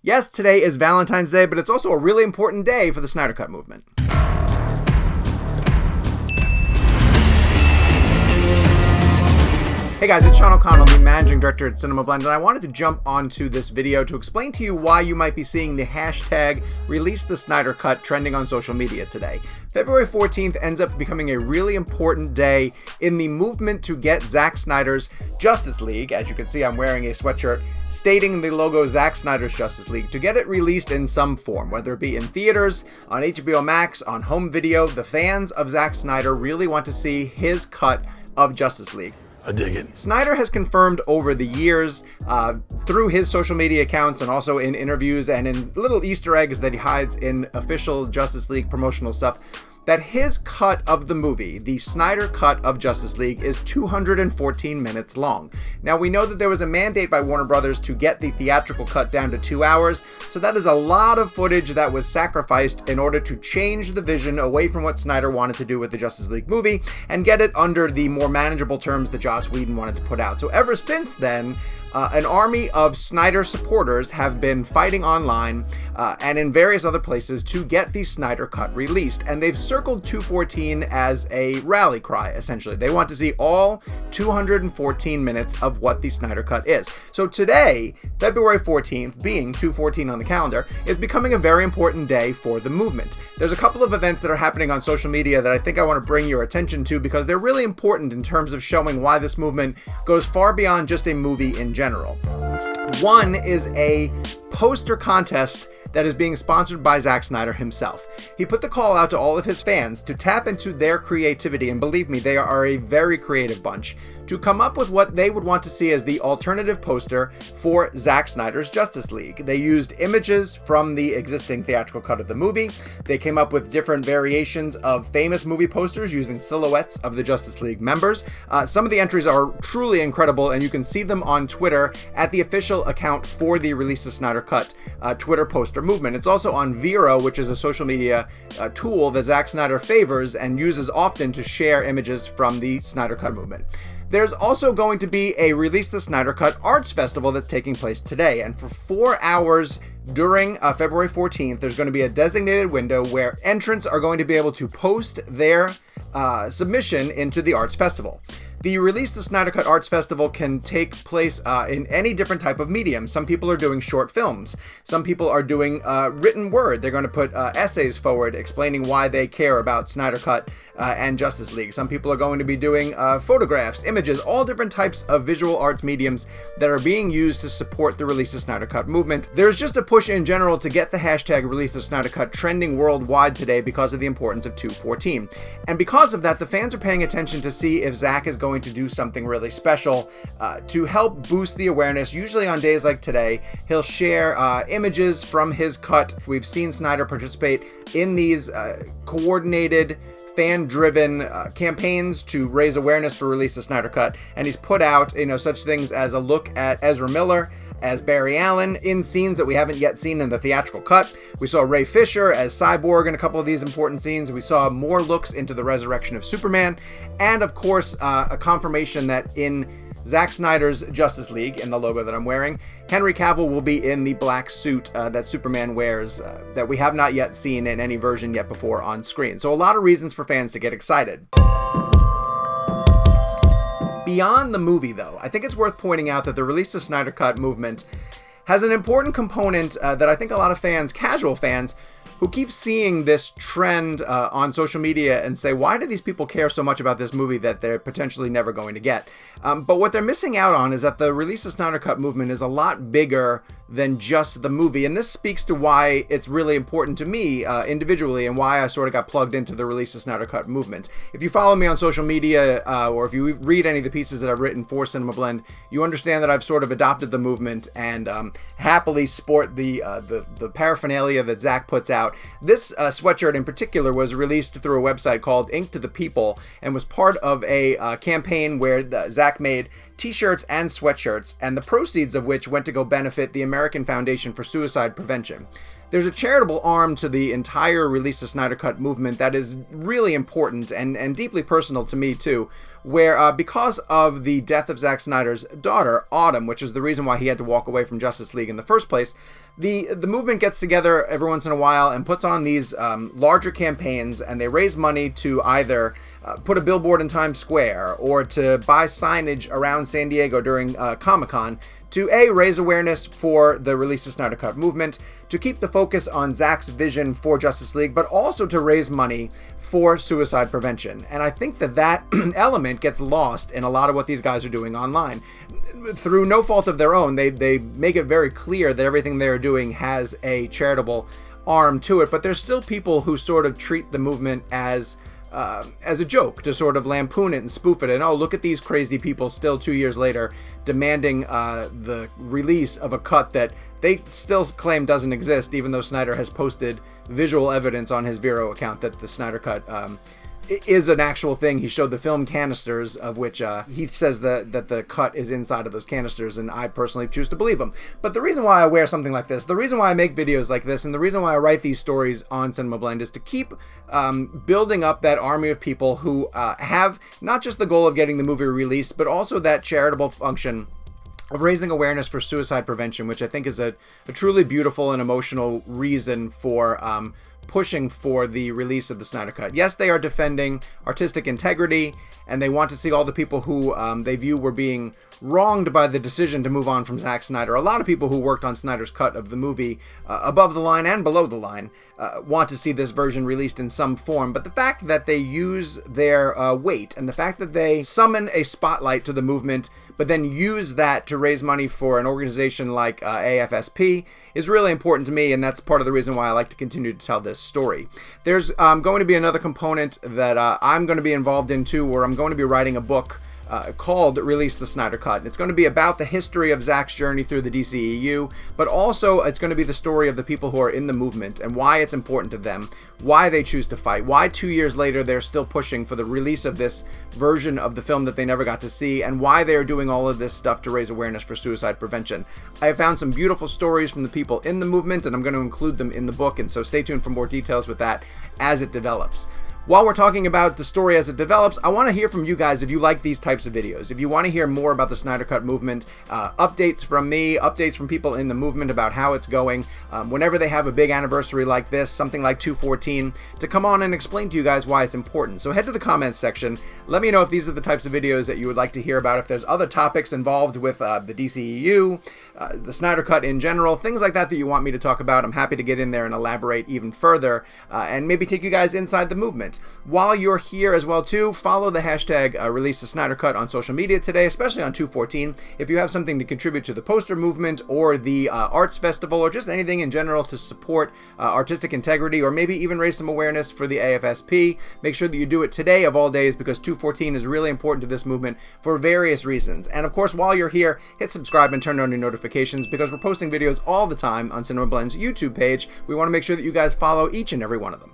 Yes, today is Valentine's Day, but it's also a really important day for the Snyder Cut movement. Hey guys, it's Sean O'Connell, the managing director at CinemaBlend, and I wanted to jump onto this video to explain to you why you might be seeing the hashtag Release the Snyder Cut trending on social media today. February 14th ends up becoming a really important day in the movement to get Zack Snyder's Justice League. As you can see, I'm wearing a sweatshirt stating the logo Zack Snyder's Justice League, to get it released in some form, whether it be in theaters, on HBO Max, on home video. The fans of Zack Snyder really want to see his cut of Justice League. I dig it. Snyder has confirmed over the years, through his social media accounts and also in interviews and in little Easter eggs that he hides in official Justice League promotional stuff, that his cut of the movie, the Snyder cut of Justice League, is 214 minutes long. Now, we know that there was a mandate by Warner Brothers to get the theatrical cut down to 2 hours, so that is a lot of footage that was sacrificed in order to change the vision away from what Snyder wanted to do with the Justice League movie and get it under the more manageable terms that Joss Whedon wanted to put out. So ever since then, an army of Snyder supporters have been fighting online and in various other places to get the Snyder cut released, and they've circled 214 as a rally cry, essentially. They want to see all 214 minutes of what the Snyder cut is. So today, February 14th, being 214 on the calendar, is becoming a very important day for the movement. There's a couple of events that are happening on social media that I think I want to bring your attention to because they're really important in terms of showing why this movement goes far beyond just a movie in general. One is a poster contest that is being sponsored by Zack Snyder himself. He put the call out to all of his fans to tap into their creativity, and believe me, they are a very creative bunch, to come up with what they would want to see as the alternative poster for Zack Snyder's Justice League. They used images from the existing theatrical cut of the movie. They came up with different variations of famous movie posters using silhouettes of the Justice League members. Some of the entries are truly incredible, and you can see them on Twitter at the official account for the Release the Snyder Cut Twitter poster movement. It's also on Vero, which is a social media tool that Zack Snyder favors and uses often to share images from the Snyder Cut movement. There's also going to be a Release the Snyder Cut Arts Festival that's taking place today, and for 4 hours during February 14th, there's going to be a designated window where entrants are going to be able to post their submission into the Arts Festival. The Release the Snyder Cut Arts Festival can take place in any different type of medium. Some people are doing short films. Some people are doing written word. They're going to put essays forward explaining why they care about Snyder Cut and Justice League. Some people are going to be doing photographs, images, all different types of visual arts mediums that are being used to support the Release the Snyder Cut movement. There's just a push in general to get the hashtag Release the Snyder Cut trending worldwide today because of the importance of 214. And because of that, the fans are paying attention to see if Zack is going to do something really special to help boost the awareness. Usually on days like today, he'll share images from his cut. We've seen Snyder participate in these coordinated, fan-driven campaigns to raise awareness for Release the Snyder Cut, and he's put out, such things as a look at Ezra Miller as Barry Allen in scenes that we haven't yet seen in the theatrical cut. We saw Ray Fisher as Cyborg in a couple of these important scenes. We saw more looks into the resurrection of Superman, and of course, a confirmation that in Zack Snyder's Justice League, in the logo that I'm wearing, Henry Cavill will be in the black suit that Superman wears that we have not yet seen in any version yet before on screen. So a lot of reasons for fans to get excited. Beyond the movie, though, I think it's worth pointing out that the Release the Snyder Cut movement has an important component that I think a lot of fans, casual fans, who keep seeing this trend on social media and say, why do these people care so much about this movie that they're potentially never going to get? But what they're missing out on is that the Release the Snyder Cut movement is a lot bigger than just the movie. And this speaks to why it's really important to me individually and why I sort of got plugged into the Release the Snyder Cut movement. If you follow me on social media or if you read any of the pieces that I've written for CinemaBlend, you understand that I've sort of adopted the movement and happily sport the paraphernalia that Zack puts out. This sweatshirt in particular was released through a website called Ink to the People and was part of a campaign where Zack made t-shirts and sweatshirts, and the proceeds of which went to go benefit the American Foundation for Suicide Prevention. There's a charitable arm to the entire Release the Snyder Cut movement that is really important and deeply personal to me too, where because of the death of Zack Snyder's daughter, Autumn, which is the reason why he had to walk away from Justice League in the first place, the movement gets together every once in a while and puts on these larger campaigns, and they raise money to either put a billboard in Times Square or to buy signage around San Diego during Comic-Con to raise awareness for the Release the Snyder Cut movement, to keep the focus on Zack's vision for Justice League, but also to raise money for suicide prevention. And I think that element gets lost in a lot of what these guys are doing online. Through no fault of their own, they make it very clear that everything they're doing has a charitable arm to it, but there's still people who sort of treat the movement as a joke, to sort of lampoon it and spoof it, and oh, look at these crazy people still 2 years later demanding the release of a cut that they still claim doesn't exist, even though Snyder has posted visual evidence on his Vero account that the Snyder Cut is an actual thing. He showed the film canisters, of which he says that the cut is inside of those canisters, and I personally choose to believe him. But the reason why I wear something like this, the reason why I make videos like this, and the reason why I write these stories on CinemaBlend is to keep building up that army of people who have not just the goal of getting the movie released, but also that charitable function of raising awareness for suicide prevention, which I think is a truly beautiful and emotional reason for pushing for the release of the Snyder Cut. Yes, they are defending artistic integrity, and they want to see all the people who they view were being wronged by the decision to move on from Zack Snyder. A lot of people who worked on Snyder's cut of the movie, above the line and below the line, want to see this version released in some form. But the fact that they use their weight, and the fact that they summon a spotlight to the movement, but then use that to raise money for an organization like AFSP, is really important to me, and that's part of the reason why I like to continue to tell this story. There's going to be another component that I'm going to be involved in too, where I'm going to be writing a book called Release the Snyder Cut. And it's going to be about the history of Zack's journey through the DCEU, but also it's going to be the story of the people who are in the movement and why it's important to them, why they choose to fight, why 2 years later they're still pushing for the release of this version of the film that they never got to see, and why they're doing all of this stuff to raise awareness for suicide prevention. I have found some beautiful stories from the people in the movement, and I'm going to include them in the book, and so stay tuned for more details with that as it develops. While we're talking about the story as it develops, I want to hear from you guys if you like these types of videos. If you want to hear more about the Snyder Cut movement, updates from me, updates from people in the movement about how it's going, whenever they have a big anniversary like this, something like 214, to come on and explain to you guys why it's important. So head to the comments section. Let me know if these are the types of videos that you would like to hear about, if there's other topics involved with the DCEU, the Snyder Cut in general, things like that that you want me to talk about. I'm happy to get in there and elaborate even further, and maybe take you guys inside the movement. While you're here as well too, follow the hashtag Release the Snyder Cut on social media today, especially on 214. If you have something to contribute to the poster movement or the arts festival, or just anything in general to support artistic integrity, or maybe even raise some awareness for the AFSP, make sure that you do it today of all days, because 214 is really important to this movement for various reasons. And of course, while you're here, hit subscribe and turn on your notifications, because we're posting videos all the time on CinemaBlend's YouTube page. We want to make sure that you guys follow each and every one of them.